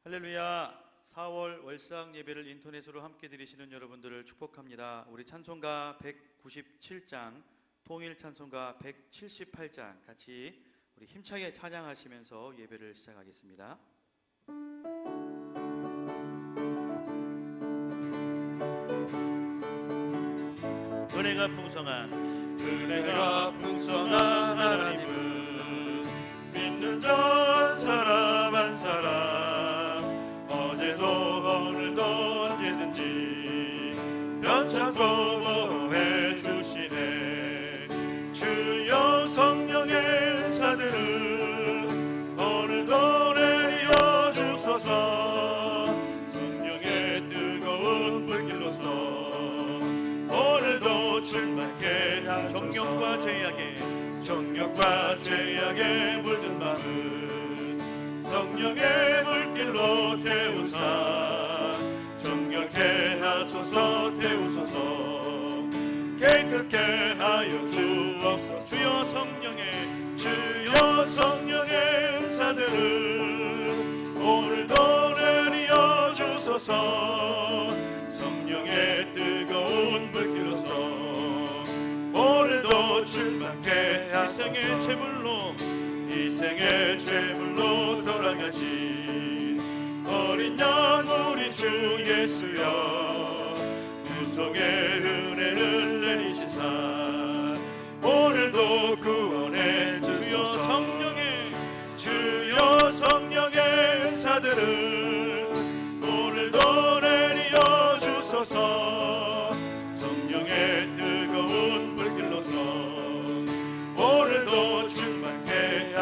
할렐루야. 4월 월상 예배를 인터넷으로 함께 드리시는 여러분들을 축복합니다. 우리 찬송가 197장, 통일 찬송가 178장 같이 우리 힘차게 찬양하시면서 예배를 시작하겠습니다. 은혜가 풍성한 하나님은 믿는 전 사람 한 사람 어제도 오늘도 언제든지 변찮고 보호해 주시네. 주여 성령의 은사들은 오늘도 내려 주소서. 성령의 뜨거운 불길로서 오늘도 충만케 하소서. 정욕과 죄악에 물든 마음 성령의 물길로 태우사. 정결케 하소서. 태우소서. 깨끗게 하여 주옵소서. 주여 성령의 은사들은 오늘도 내려 주소서. 성령의 뜨거운 불길로서 오늘도 충만케 희생의 제물로 돌아가신 어린 양 우리 주 예수여. 구속의 은혜를 내리시사 오늘도 구원해 주소서. 주여 성령의 은사들은 오늘도 내려 주소서. 성령의 뜨거운 불길로서 오늘도 충만케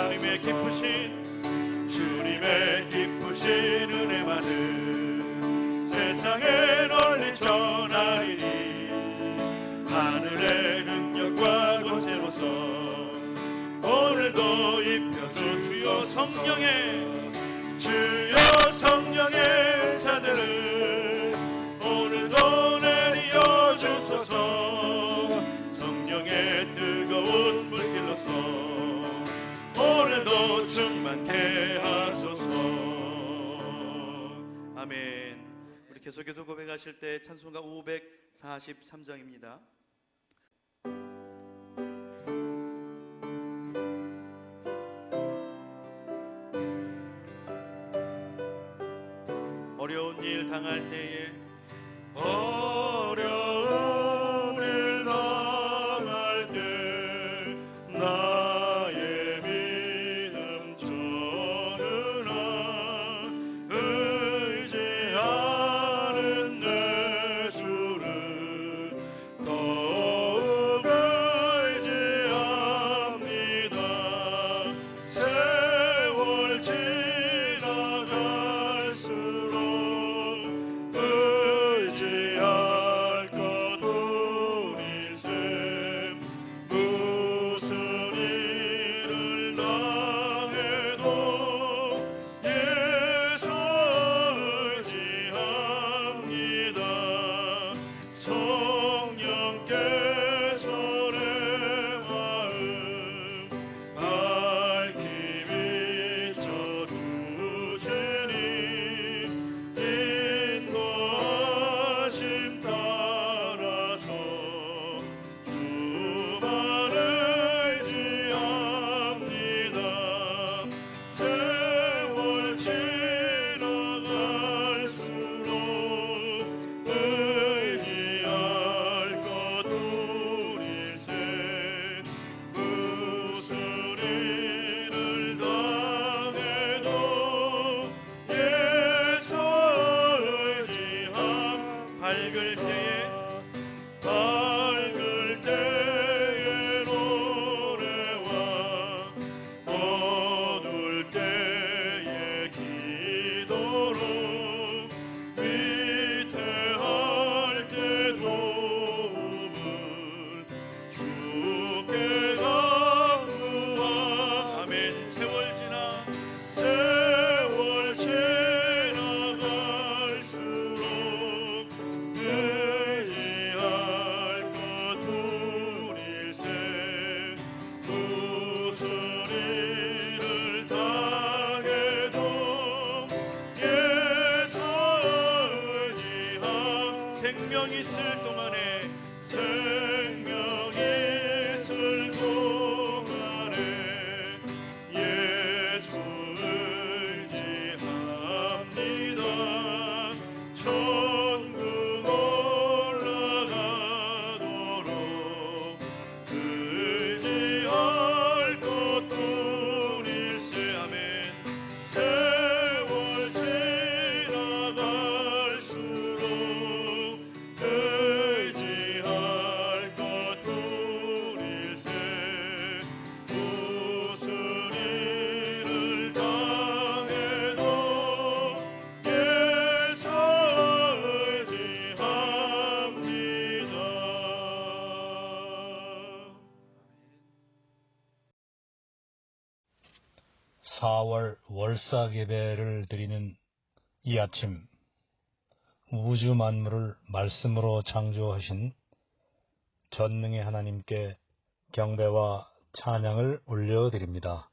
주님의 기쁘신 은혜만은 세상에 널리 전하리니 하늘의 능력과 권세로서 오늘도 입혀준 주여 성령의 은사들은 오늘도 내려 주소서. 성령의 뜨거운 불길로서 오늘도 충만케 하소서. 아멘. 우리 계속해서 고백하실 때 찬송가 543장입니다. 어려운 일 당할 때에 어려운 일 당할 때 나의 믿음 전으나 의지하는 내 주를 더욱 의지합니다. 세월 지나갈수록 의지할 것 뿐일세. 무슨 일을 당해도 예수 의지합니다. 성령께서 내 마음 밝히 비춰주시니 인도하심 따라서 주만 의지합니다. 세월 지나갈수록 의지할 것 뿐일세. 무슨 일을 당해도 예수 의지함. 밝을 때의 노래와 어두울 때의 기도로 위태할 때 도움을 주께 간구하. 아멘. 세월 지나갈수록 의지할 것 뿐일세. 무슨 일을 당해도 있을 동안에 생명이 있을 동안에 예수 의지합니다. 천국 올라가도록 의지할 것뿐일세. 아멘. 세월 지나갈수록 의지할 것뿐일세. 무슨 일을 당해도 예수 의지합니다. 4월 월삭 예배를 드리는 이 아침, 우주 만물을 말씀으로 창조하신 전능의 하나님께 경배와 찬양을 올려드립니다.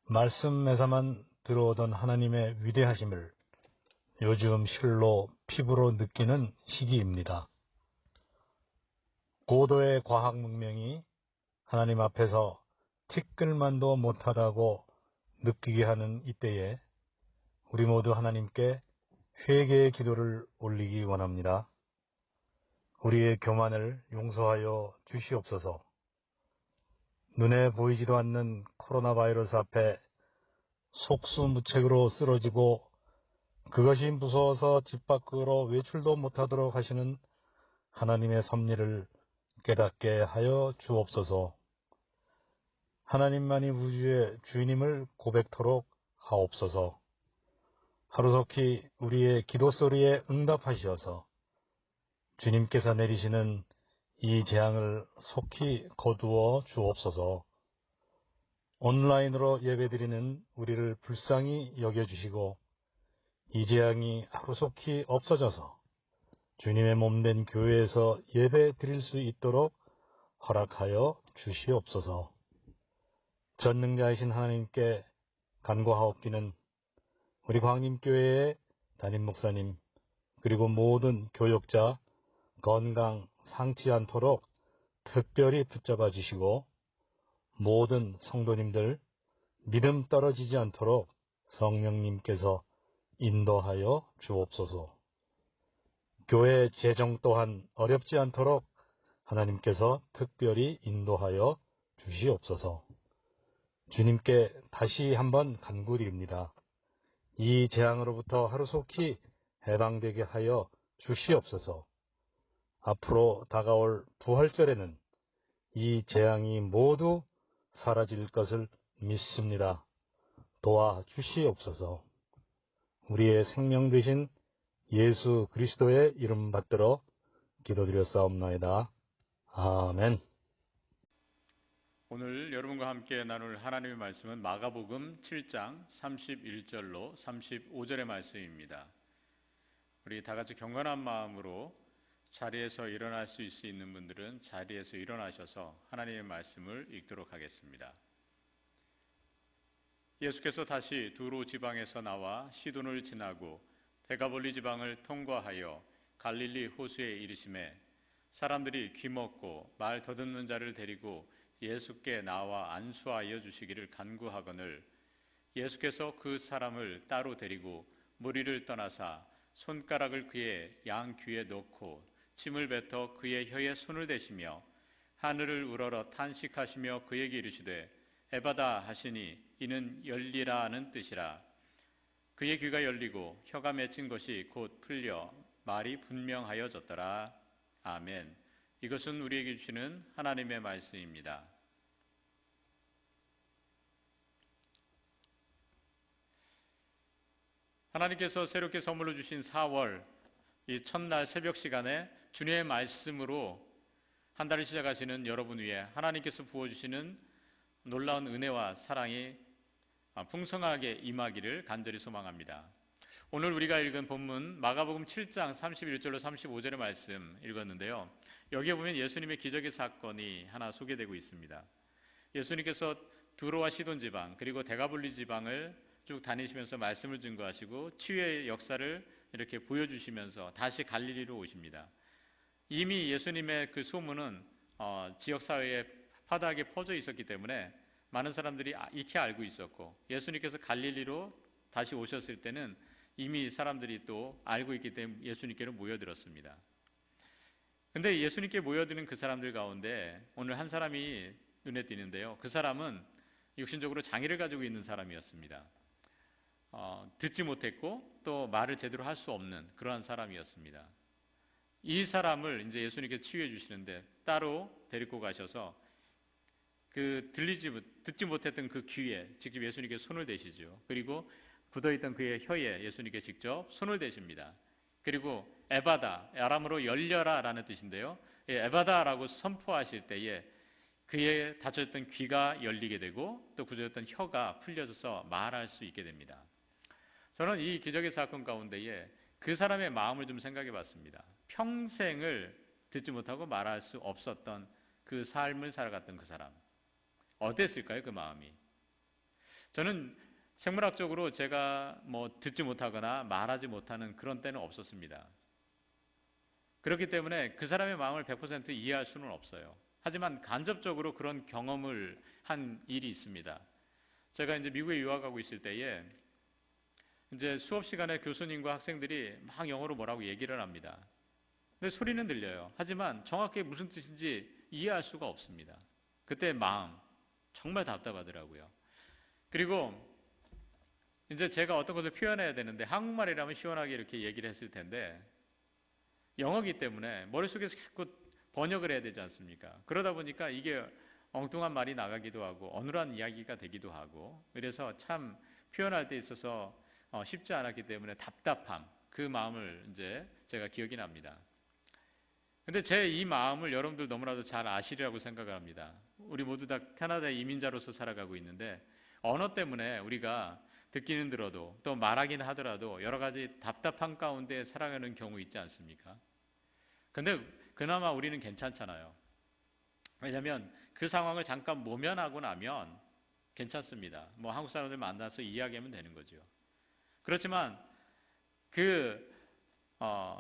말씀에서만 들어오던 하나님의 위대하심을 요즘 실로 피부로 느끼는 시기입니다. 고도의 과학 문명이 하나님 앞에서 티끌만도 못하다고 느끼게 하는 이때에 우리 모두 하나님께 회개의 기도를 올리기 원합니다. 우리의 교만을 용서하여 주시옵소서. 눈에 보이지도 않는 코로나 바이러스 앞에 속수무책으로 쓰러지고 그것이 무서워서 집 밖으로 외출도 못하도록 하시는 하나님의 섭리를 깨닫게 하여 주옵소서. 하나님만이 우주의 주인임을 고백토록 하옵소서. 하루속히 우리의 기도 소리에 응답하시어서 주님께서 내리시는 이 재앙을 속히 거두어 주옵소서. 온라인으로 예배드리는 우리를 불쌍히 여겨주시고 이 재앙이 하루속히 없어져서 주님의 몸된 교회에서 예배 드릴 수 있도록 허락하여 주시옵소서. 전능자이신 하나님께 간구하옵기는 우리 광림교회의 담임 목사님 그리고 모든 교역자 건강 상치 않도록 특별히 붙잡아 주시고 모든 성도님들 믿음 떨어지지 않도록 성령님께서 인도하여 주옵소서. 교회 재정 또한 어렵지 않도록 하나님께서 특별히 인도하여 주시옵소서. 주님께 다시 한번 간구드립니다. 이 재앙으로부터 하루속히 해방되게 하여 주시옵소서. 앞으로 다가올 부활절에는 이 재앙이 모두 사라질 것을 믿습니다. 도와주시옵소서. 우리의 생명 되신 예수 그리스도의 이름 받들어 기도드렸사옵나이다. 아멘. 오늘 여러분과 함께 나눌 하나님의 말씀은 마가복음 7장 31절로 35절의 말씀입니다. 우리 다 같이 경건한 마음으로 자리에서 일어날 수 있는 분들은 자리에서 일어나셔서 하나님의 말씀을 읽도록 하겠습니다. 예수께서 다시 두로 지방에서 나와 시돈을 지나고 데가볼리 지방을 통과하여 갈릴리 호수에 이르시매 사람들이 귀먹고 말 더듬는 자를 데리고 예수께 나와 안수하여 주시기를 간구하거늘 예수께서 그 사람을 따로 데리고 무리를 떠나사 손가락을 그의 양 귀에 넣고 침을 뱉어 그의 혀에 손을 대시며 하늘을 우러러 탄식하시며 그에게 이르시되 에바다 하시니 이는 열리라 하는 뜻이라. 그의 귀가 열리고 혀가 맺힌 것이 곧 풀려 말이 분명하여졌더라. 아멘. 이것은 우리에게 주시는 하나님의 말씀입니다. 하나님께서 새롭게 선물로 주신 4월 이 첫날 새벽 시간에 주님의 말씀으로 한 달을 시작하시는 여러분 위에 하나님께서 부어주시는 놀라운 은혜와 사랑이 풍성하게 임하기를 간절히 소망합니다. 오늘 우리가 읽은 본문 마가복음 7장 31절로 35절의 말씀 읽었는데요. 여기에 보면 예수님의 기적의 사건이 하나 소개되고 있습니다. 예수님께서 두로와 시돈 지방 그리고 데가볼리 지방을 쭉 다니시면서 말씀을 증거하시고 치유의 역사를 이렇게 보여주시면서 다시 갈릴리로 오십니다. 이미 예수님의 그 소문은 지역 사회에 파다하게 퍼져 있었기 때문에 많은 사람들이 익히 알고 있었고, 예수님께서 갈릴리로 다시 오셨을 때는 이미 사람들이 또 알고 있기 때문에 예수님께로 모여들었습니다. 근데 예수님께 모여드는 그 사람들 가운데 오늘 한 사람이 눈에 띄는데요. 그 사람은 육신적으로 장애를 가지고 있는 사람이었습니다. 듣지 못했고 또 말을 제대로 할 수 없는 그러한 사람이었습니다. 이 사람을 이제 예수님께서 치유해 주시는데 따로 데리고 가셔서 듣지 못했던 그 귀에 직접 예수님께 손을 대시죠. 그리고 굳어있던 그의 혀에 예수님께 직접 손을 대십니다. 그리고 에바다, 아람어로 열려라 라는 뜻인데요. 에바다라고 선포하실 때에 그의 닫혀있던 귀가 열리게 되고 또 굳어있던 혀가 풀려져서 말할 수 있게 됩니다. 저는 이 기적의 사건 가운데에 그 사람의 마음을 좀 생각해 봤습니다. 평생을 듣지 못하고 말할 수 없었던 그 삶을 살아갔던 그 사람, 어땠을까요? 그 마음이. 저는 생물학적으로 제가 듣지 못하거나 말하지 못하는 그런 때는 없었습니다. 그렇기 때문에 그 사람의 마음을 100% 이해할 수는 없어요. 하지만 간접적으로 그런 경험을 한 일이 있습니다. 제가 이제 미국에 유학하고 있을 때에 이제 수업 시간에 교수님과 학생들이 막 영어로 뭐라고 얘기를 합니다. 근데 소리는 들려요. 하지만 정확히 무슨 뜻인지 이해할 수가 없습니다. 그때 마음 정말 답답하더라고요. 그리고 이제 제가 어떤 것을 표현해야 되는데 한국말이라면 시원하게 이렇게 얘기를 했을 텐데 영어이기 때문에 머릿속에서 자꾸 번역을 해야 되지 않습니까? 그러다 보니까 이게 엉뚱한 말이 나가기도 하고 어눌한 이야기가 되기도 하고, 그래서 참 표현할 때 있어서 쉽지 않았기 때문에 답답함, 그 마음을 이제 제가 기억이 납니다. 근데 제 이 마음을 여러분들 너무나도 잘 아시리라고 생각을 합니다. 우리 모두 다 캐나다의 이민자로서 살아가고 있는데 언어 때문에 우리가 듣기는 들어도 또 말하기는 하더라도 여러 가지 답답한 가운데 살아가는 경우 있지 않습니까? 근데 그나마 우리는 괜찮잖아요. 왜냐하면 그 상황을 잠깐 모면하고 나면 괜찮습니다. 한국 사람들 만나서 이야기하면 되는 거죠. 그렇지만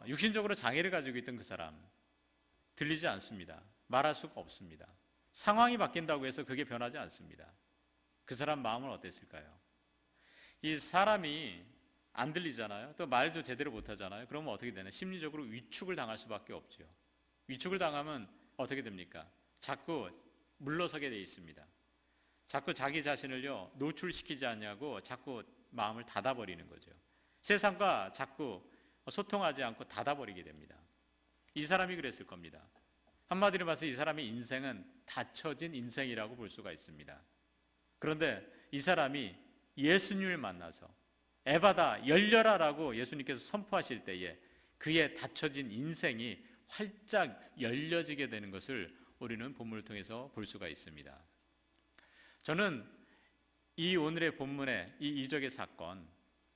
육신적으로 장애를 가지고 있던 그 사람, 들리지 않습니다. 말할 수가 없습니다. 상황이 바뀐다고 해서 그게 변하지 않습니다. 그 사람 마음은 어땠을까요? 이 사람이 안 들리잖아요. 또 말도 제대로 못하잖아요. 그러면 어떻게 되나? 심리적으로 위축을 당할 수밖에 없죠. 위축을 당하면 어떻게 됩니까? 자꾸 물러서게 돼 있습니다. 자꾸 자기 자신을요 노출시키지 않냐고 자꾸 마음을 닫아버리는 거죠. 세상과 자꾸 소통하지 않고 닫아버리게 됩니다. 이 사람이 그랬을 겁니다. 한마디로 말해서 이 사람의 인생은 닫혀진 인생이라고 볼 수가 있습니다. 그런데 이 사람이 예수님을 만나서 에바다 열려라라고 예수님께서 선포하실 때에 그의 닫혀진 인생이 활짝 열려지게 되는 것을 우리는 본문을 통해서 볼 수가 있습니다. 저는 이 오늘의 본문의 이 이적의 사건,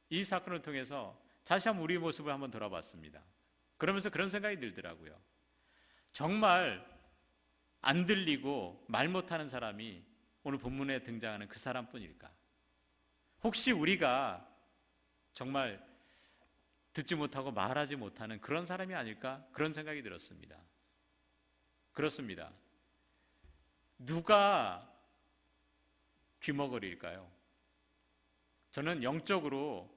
이 사건을 통해서 다시 한번 우리 모습을 한번 돌아봤습니다. 그러면서 그런 생각이 들더라고요. 정말 안 들리고 말 못하는 사람이 오늘 본문에 등장하는 그 사람뿐일까? 혹시 우리가 정말 듣지 못하고 말하지 못하는 그런 사람이 아닐까? 그런 생각이 들었습니다. 그렇습니다. 누가 귀머거리일까요? 저는 영적으로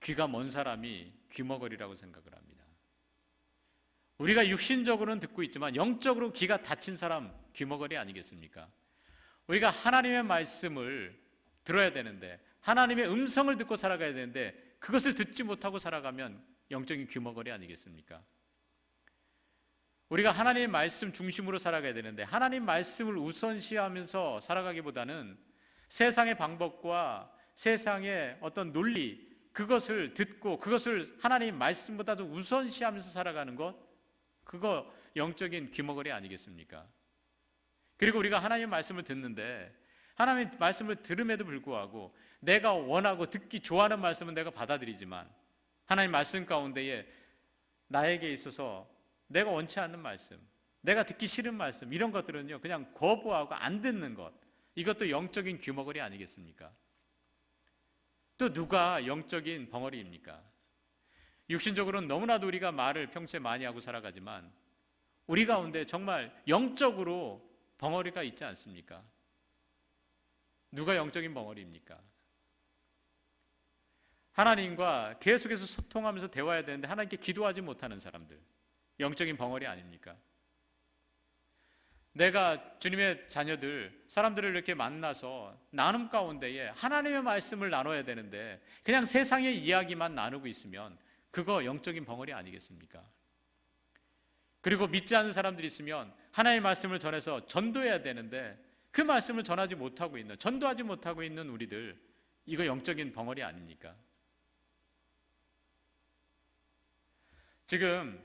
귀가 먼 사람이 귀머거리라고 생각을 합니다. 우리가 육신적으로는 듣고 있지만 영적으로 귀가 닫힌 사람 귀머거리 아니겠습니까? 우리가 하나님의 말씀을 들어야 되는데 하나님의 음성을 듣고 살아가야 되는데 그것을 듣지 못하고 살아가면 영적인 귀머거리 아니겠습니까? 우리가 하나님의 말씀 중심으로 살아가야 되는데 하나님 말씀을 우선시하면서 살아가기보다는 세상의 방법과 세상의 어떤 논리, 그것을 듣고 그것을 하나님 말씀보다도 우선시하면서 살아가는 것, 그거 영적인 귀머거리 아니겠습니까? 그리고 우리가 하나님 말씀을 듣는데 하나님 말씀을 들음에도 불구하고 내가 원하고 듣기 좋아하는 말씀은 내가 받아들이지만 하나님 말씀 가운데에 나에게 있어서 내가 원치 않는 말씀, 내가 듣기 싫은 말씀, 이런 것들은요 그냥 거부하고 안 듣는 것, 이것도 영적인 귀머거리 아니겠습니까? 또 누가 영적인 벙어리입니까? 육신적으로는 너무나도 우리가 말을 평소에 많이 하고 살아가지만 우리 가운데 정말 영적으로 벙어리가 있지 않습니까? 누가 영적인 벙어리입니까? 하나님과 계속해서 소통하면서 대화해야 되는데 하나님께 기도하지 못하는 사람들, 영적인 벙어리 아닙니까? 내가 주님의 자녀들, 사람들을 이렇게 만나서 나눔 가운데에 하나님의 말씀을 나눠야 되는데 그냥 세상의 이야기만 나누고 있으면 그거 영적인 벙어리 아니겠습니까? 그리고 믿지 않는 사람들이 있으면 하나님의 말씀을 전해서 전도해야 되는데 그 말씀을 전하지 못하고 있는, 전도하지 못하고 있는 우리들, 이거 영적인 벙어리 아닙니까? 지금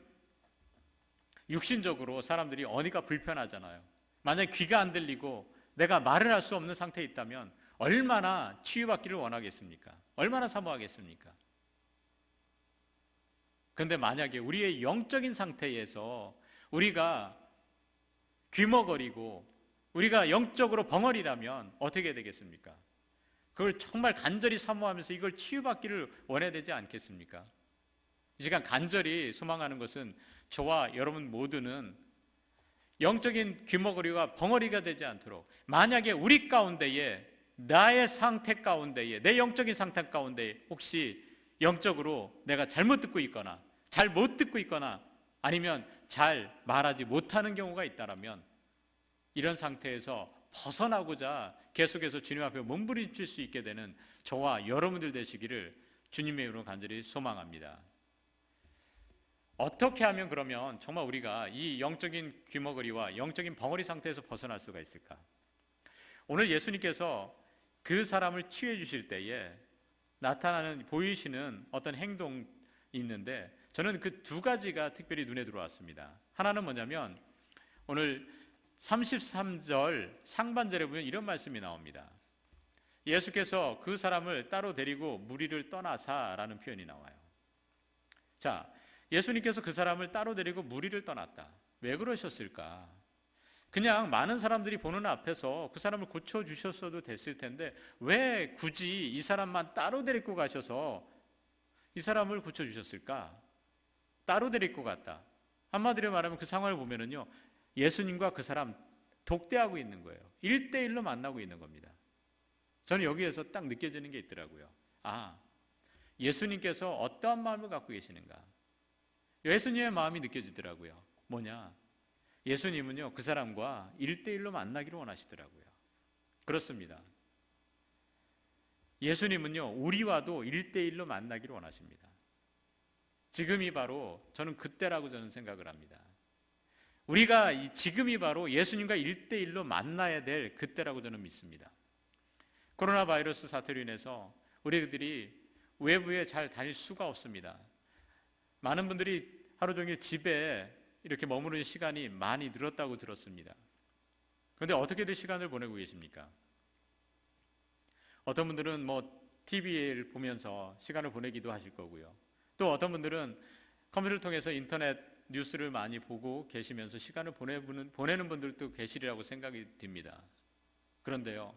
육신적으로 사람들이 어디가 불편하잖아요. 만약에 귀가 안 들리고 내가 말을 할 수 없는 상태에 있다면 얼마나 치유받기를 원하겠습니까? 얼마나 사모하겠습니까? 그런데 만약에 우리의 영적인 상태에서 우리가 귀머거리고 우리가 영적으로 벙어리라면 어떻게 되겠습니까? 그걸 정말 간절히 사모하면서 이걸 치유받기를 원해야 되지 않겠습니까? 이 시간 간절히 소망하는 것은 저와 여러분 모두는 영적인 귀머거리와 벙어리가 되지 않도록, 만약에 우리 가운데에 나의 상태 가운데에, 내 영적인 상태 가운데에 혹시 영적으로 내가 잘못 듣고 있거나 잘 못 듣고 있거나 아니면 잘 말하지 못하는 경우가 있다면 이런 상태에서 벗어나고자 계속해서 주님 앞에 몸부림칠 수 있게 되는 저와 여러분들 되시기를 주님의 이름으로 간절히 소망합니다. 어떻게 하면 그러면 정말 우리가 이 영적인 귀머거리와 영적인 벙어리 상태에서 벗어날 수가 있을까? 오늘 예수님께서 그 사람을 치유해 주실 때에 나타나는, 보이시는 어떤 행동이 있는데 저는 그 두 가지가 특별히 눈에 들어왔습니다. 하나는 뭐냐면 오늘 33절 상반절에 보면 이런 말씀이 나옵니다. 예수께서 그 사람을 따로 데리고 무리를 떠나사라는 표현이 나와요. 자, 예수님께서 그 사람을 따로 데리고 무리를 떠났다. 왜 그러셨을까? 그냥 많은 사람들이 보는 앞에서 그 사람을 고쳐주셨어도 됐을 텐데 왜 굳이 이 사람만 따로 데리고 가셔서 이 사람을 고쳐주셨을까? 따로 데리고 갔다. 한마디로 말하면 그 상황을 보면은요, 예수님과 그 사람 독대하고 있는 거예요. 1대1로 만나고 있는 겁니다. 저는 여기에서 딱 느껴지는 게 있더라고요. 아, 예수님께서 어떠한 마음을 갖고 계시는가? 예수님의 마음이 느껴지더라고요. 뭐냐? 예수님은요, 그 사람과 1대1로 만나기를 원하시더라고요. 그렇습니다. 예수님은요, 우리와도 1대1로 만나기를 원하십니다. 지금이 바로 저는 그때라고 저는 생각을 합니다. 우리가 지금이 바로 예수님과 1대1로 만나야 될 그때라고 저는 믿습니다. 코로나 바이러스 사태로 인해서 우리들이 외부에 잘 다닐 수가 없습니다. 많은 분들이 하루 종일 집에 이렇게 머무르는 시간이 많이 늘었다고 들었습니다. 그런데 어떻게들 시간을 보내고 계십니까? 어떤 분들은 TV를 보면서 시간을 보내기도 하실 거고요. 또 어떤 분들은 컴퓨터를 통해서 인터넷 뉴스를 많이 보고 계시면서 시간을 보내는 분들도 계시리라고 생각이 듭니다. 그런데요,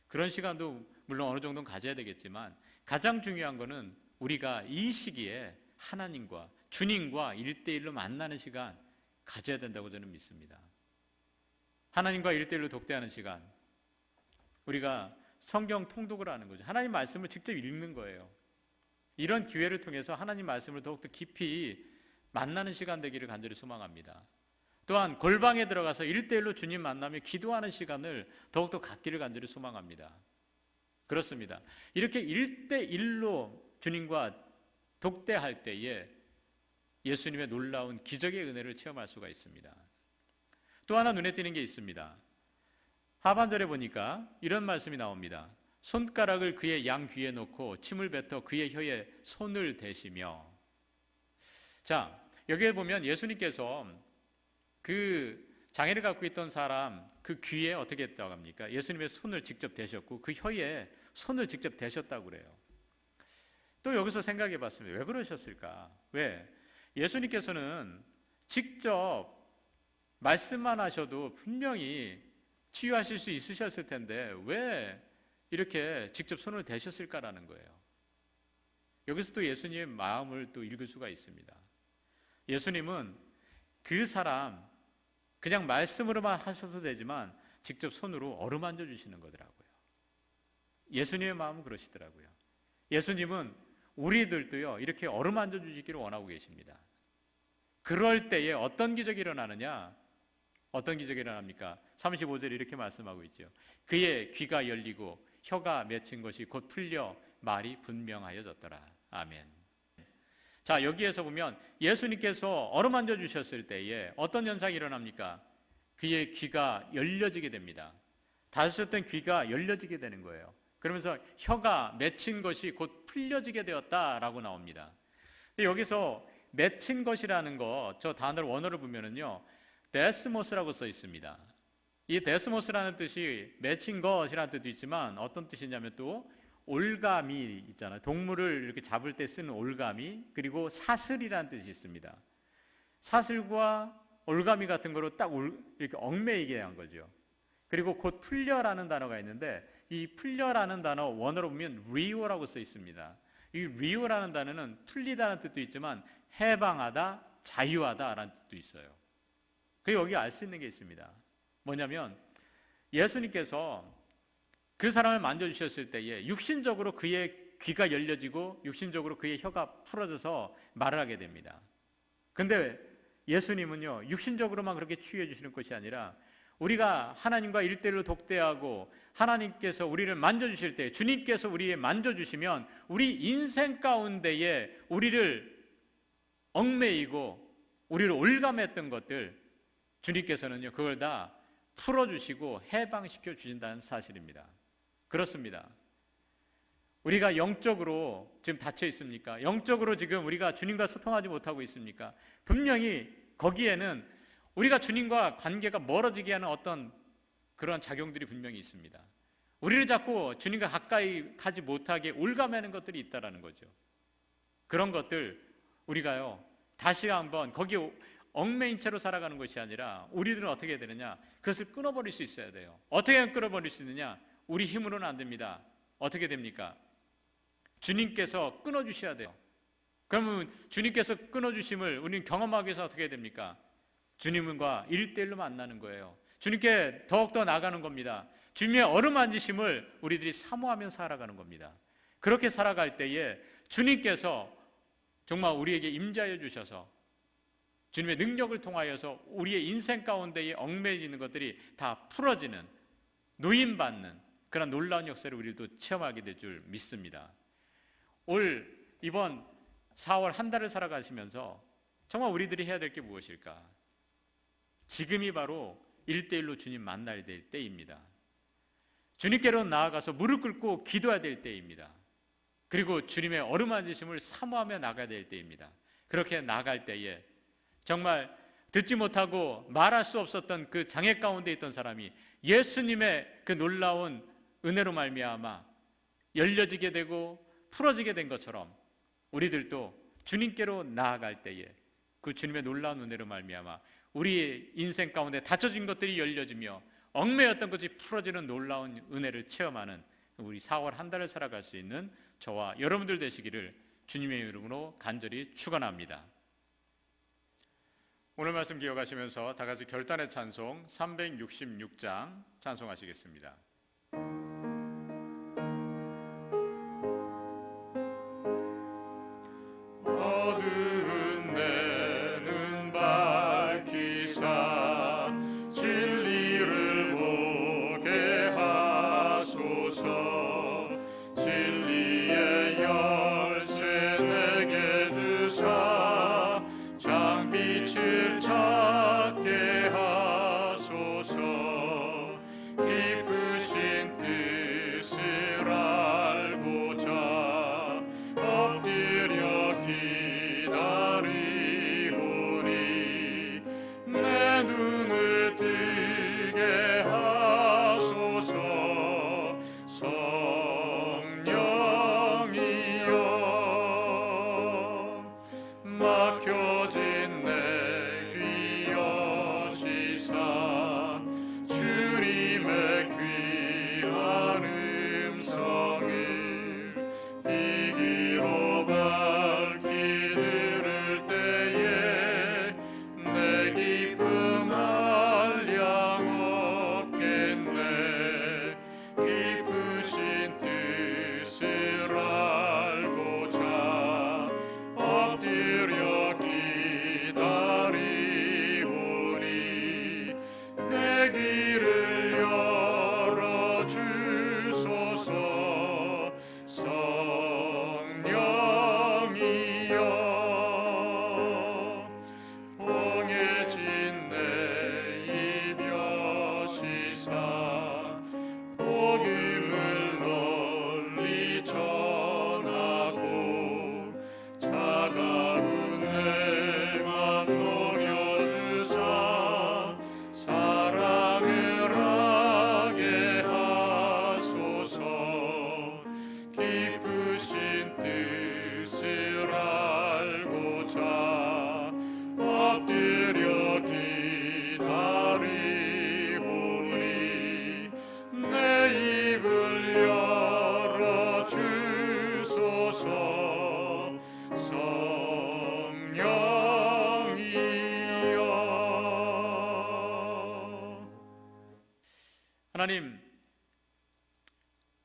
그런 시간도 물론 어느 정도는 가져야 되겠지만 가장 중요한 것은 우리가 이 시기에 하나님과 주님과 1대1로 만나는 시간 가져야 된다고 저는 믿습니다. 하나님과 1대1로 독대하는 시간, 우리가 성경 통독을 하는 거죠. 하나님 말씀을 직접 읽는 거예요. 이런 기회를 통해서 하나님 말씀을 더욱더 깊이 만나는 시간 되기를 간절히 소망합니다. 또한 골방에 들어가서 1대1로 주님 만나며 기도하는 시간을 더욱더 갖기를 간절히 소망합니다. 그렇습니다. 이렇게 1대1로 주님과 독대할 때에 예수님의 놀라운 기적의 은혜를 체험할 수가 있습니다. 또 하나 눈에 띄는 게 있습니다. 하반절에 보니까 이런 말씀이 나옵니다. 손가락을 그의 양 귀에 놓고 침을 뱉어 그의 혀에 손을 대시며. 자, 여기에 보면 예수님께서 그 장애를 갖고 있던 사람 그 귀에 어떻게 했다고 합니까? 예수님의 손을 직접 대셨고 그 혀에 손을 직접 대셨다고 그래요. 또 여기서 생각해 봤습니다. 왜 그러셨을까? 왜? 예수님께서는 직접 말씀만 하셔도 분명히 치유하실 수 있으셨을 텐데 왜 이렇게 직접 손을 대셨을까라는 거예요. 여기서 또 예수님의 마음을 또 읽을 수가 있습니다. 예수님은 그 사람 그냥 말씀으로만 하셔도 되지만 직접 손으로 어루만져 주시는 거더라고요. 예수님의 마음은 그러시더라고요. 예수님은 우리들도요 이렇게 어루만져 주시기를 원하고 계십니다. 그럴 때에 어떤 기적이 일어나느냐? 어떤 기적이 일어납니까? 35절에 이렇게 말씀하고 있죠. 그의 귀가 열리고 혀가 맺힌 것이 곧 풀려 말이 분명하여졌더라. 아멘. 자, 여기에서 보면 예수님께서 어루만져 주셨을 때에 어떤 현상이 일어납니까? 그의 귀가 열려지게 됩니다. 닫으셨던 귀가 열려지게 되는 거예요. 그러면서 혀가 맺힌 것이 곧 풀려지게 되었다라고 나옵니다. 근데 여기서 맺힌 것이라는 거, 저 단어를 원어를 보면은요, 데스모스라고 써 있습니다. 이 데스모스라는 뜻이 맺힌 것이라는 뜻도 있지만 어떤 뜻이냐면 또 올가미 있잖아요. 동물을 이렇게 잡을 때 쓰는 올가미, 그리고 사슬이라는 뜻이 있습니다. 사슬과 올가미 같은 거로 딱 이렇게 얽매이게 한 거죠. 그리고 곧 풀려라는 단어가 있는데 이 풀려라는 단어 원어로 보면 리오라고 써 있습니다. 이 리오라는 단어는 풀리다는 뜻도 있지만 해방하다, 자유하다라는 뜻도 있어요. 그 여기 알 수 있는 게 있습니다. 뭐냐면 예수님께서 그 사람을 만져주셨을 때에 육신적으로 그의 귀가 열려지고 육신적으로 그의 혀가 풀어져서 말을 하게 됩니다. 근데 예수님은요 육신적으로만 그렇게 치유해 주시는 것이 아니라 우리가 하나님과 1:1로 독대하고 하나님께서 우리를 만져주실 때, 주님께서 우리를 만져주시면 우리 인생 가운데에 우리를 얽매이고 우리를 올감했던 것들 주님께서는요 그걸 다 풀어주시고 해방시켜 주신다는 사실입니다. 그렇습니다. 우리가 영적으로 지금 닫혀 있습니까? 영적으로 지금 우리가 주님과 소통하지 못하고 있습니까? 분명히 거기에는 우리가 주님과 관계가 멀어지게 하는 어떤 그런 작용들이 분명히 있습니다. 우리를 자꾸 주님과 가까이 가지 못하게 올가매는 것들이 있다라는 거죠. 그런 것들 우리가요 다시 한번 거기에 얽매인 채로 살아가는 것이 아니라 우리들은 어떻게 해야 되느냐? 그것을 끊어버릴 수 있어야 돼요. 어떻게 끊어버릴 수 있느냐? 우리 힘으로는 안 됩니다. 어떻게 됩니까? 주님께서 끊어주셔야 돼요. 그러면 주님께서 끊어주심을 우리는 경험하기 위해서 어떻게 해야 됩니까? 주님과 1:1로 만나는 거예요. 주님께 더욱더 나가는 겁니다. 주님의 어루만지심을 우리들이 사모하며 살아가는 겁니다. 그렇게 살아갈 때에 주님께서 정말 우리에게 임재하여 주셔서 주님의 능력을 통하여서 우리의 인생 가운데에 얽매이는 것들이 다 풀어지는, 노임받는 그런 놀라운 역사를 우리도 체험하게 될 줄 믿습니다. 이번 4월 한 달을 살아가시면서 정말 우리들이 해야 될 게 무엇일까? 지금이 바로 1:1로 주님 만나야 될 때입니다. 주님께로 나아가서 무릎 꿇고 기도해야 될 때입니다. 그리고 주님의 어루만지심을 사모하며 나가야 될 때입니다. 그렇게 나갈 때에 정말 듣지 못하고 말할 수 없었던 그 장애 가운데 있던 사람이 예수님의 그 놀라운 은혜로 말미암아 열려지게 되고 풀어지게 된 것처럼 우리들도 주님께로 나아갈 때에 그 주님의 놀라운 은혜로 말미암아 우리의 인생 가운데 닫혀진 것들이 열려지며 얽매였던 것이 풀어지는 놀라운 은혜를 체험하는 우리 4월 한 달을 살아갈 수 있는 저와 여러분들 되시기를 주님의 이름으로 간절히 축원합니다. 오늘 말씀 기억하시면서 다 같이 결단의 찬송 366장 찬송하시겠습니다. 어두운 내 눈 밝히사 진리를 보게 하소서. 진리의 열쇠 내게 주사 장빛을 찾게 하소서. 깊으신 뜻 하나님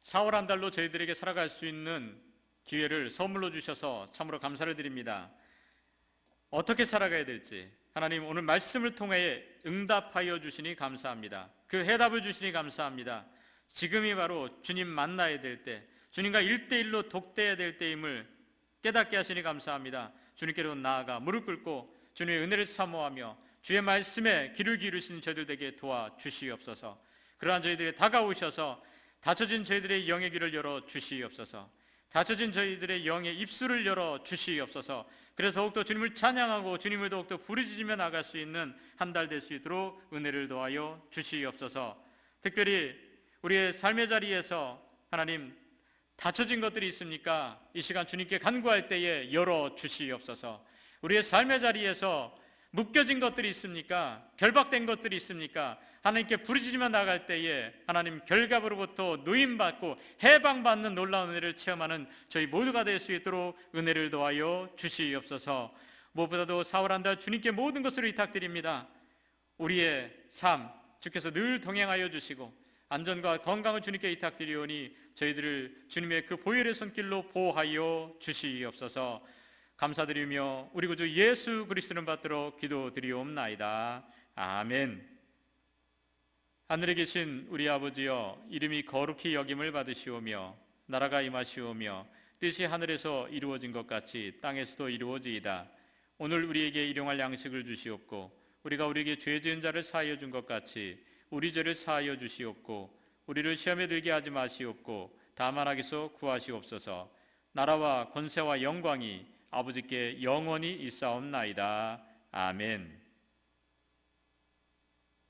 4월 한 달로 저희들에게 살아갈 수 있는 기회를 선물로 주셔서 참으로 감사를 드립니다. 어떻게 살아가야 될지 하나님 오늘 말씀을 통해 응답하여 주시니 감사합니다. 그 해답을 주시니 감사합니다. 지금이 바로 주님 만나야 될 때, 주님과 1대1로 독대해야 될 때임을 깨닫게 하시니 감사합니다. 주님께로 나아가 무릎 꿇고 주님의 은혜를 사모하며 주의 말씀에 귀를 기울이신 저희들 되게 도와주시옵소서. 그러한 저희들이 다가오셔서 닫혀진 저희들의 영의 귀를 열어 주시옵소서. 닫혀진 저희들의 영의 입술을 열어 주시옵소서. 그래서 더욱더 주님을 찬양하고 주님을 더욱더 부르짖으며 나갈 수 있는 한 달 될 수 있도록 은혜를 더하여 주시옵소서. 특별히 우리의 삶의 자리에서 하나님 닫혀진 것들이 있습니까? 이 시간 주님께 간구할 때에 열어 주시옵소서. 우리의 삶의 자리에서 묶여진 것들이 있습니까? 결박된 것들이 있습니까? 하나님께 부르짖으며 나갈 때에 하나님 결갑으로부터 노임받고 해방받는 놀라운 은혜를 체험하는 저희 모두가 될 수 있도록 은혜를 더하여 주시옵소서. 무엇보다도 4월 한 달 주님께 모든 것을 의탁드립니다. 우리의 삶 주께서 늘 동행하여 주시고 안전과 건강을 주님께 의탁드리오니 저희들을 주님의 그 보혈의 손길로 보호하여 주시옵소서. 감사드리며 우리 구주 예수 그리스도를 받들어 기도드리옵나이다. 아멘. 하늘에 계신 우리 아버지여, 이름이 거룩히 여김을 받으시오며 나라가 임하시오며 뜻이 하늘에서 이루어진 것 같이 땅에서도 이루어지이다. 오늘 우리에게 일용할 양식을 주시옵고 우리가 우리에게 죄 지은 자를 사하여 준 것 같이 우리 죄를 사하여 주시옵고 우리를 시험에 들게 하지 마시옵고 다만 악에서 구하시옵소서. 나라와 권세와 영광이 아버지께 영원히 있사옵나이다. 아멘.